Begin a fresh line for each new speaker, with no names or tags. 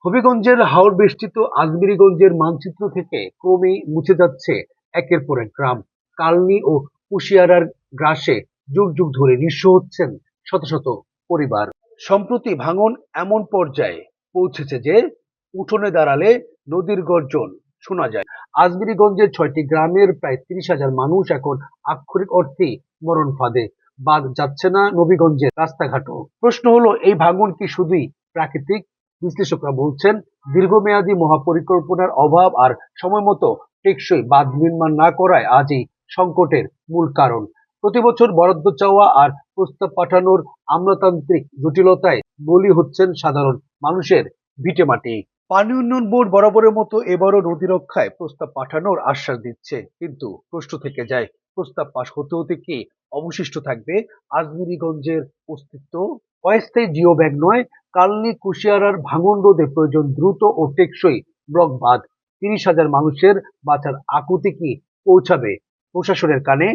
হবিগঞ্জের হাওর বেষ্টিত আজমিরীগঞ্জের মানচিত্র থেকে ক্রমেই মুছে যাচ্ছে একের পর এক গ্রাম। কালনী ও কুশিয়ারার গ্রাসে যুগ যুগ ধরে নিঃস্ব হচ্ছেন শত শত পরিবার। সম্প্রতি ভাঙন এমন পর্যায়ে পৌঁছেছে যে উঠোনে দাঁড়ালে নদীর গর্জন শোনা যায়। আজমিরীগঞ্জের ৬টি গ্রামের প্রায় ৩০,০০০ মানুষ এখন আক্ষরিক অর্থেই মরণ ফাঁদে। বাদ যাচ্ছে না নবীগঞ্জের রাস্তাঘাটও। প্রশ্ন হলো, এই ভাঙন কি শুধুই প্রাকৃতিক? বিশ্লেষকরা বলছেন, দীর্ঘমেয়াদী মহাপরিকল্পনার অভাব আর সময়মতো টেকসই বাঁধ নির্মাণ না করায় আজ এই সংকটের মূল কারণ। প্রতিবছর বরাদ্দ চাওয়া আর প্রস্তাব পাঠানোর আমলাতান্ত্রিক জটিলতায় বলি হচ্ছেন সাধারণ মানুষের ভিটেমাটি। পানি উন্নয়ন বোর্ড বরাবরের মতো এবারও নদী রক্ষায় প্রস্তাব পাঠানোর আশ্বাস দিচ্ছে, কিন্তু প্রশ্ন থেকে যায়, প্রস্তাব পাশ হতে হতে কি অবশিষ্ট থাকবে আজমিরীগঞ্জের অস্তিত্ব? অস্থায়ী জিও ব্যাগ নয়, কালনী কুশিয়ারার ভাঙন রোধে প্রয়োজন দ্রুত ও টেকসই ব্লক বাঁধ। ৩০,০০০ মানুষের বাঁচার আকুতি কি পৌঁছাবে প্রশাসনের কানে?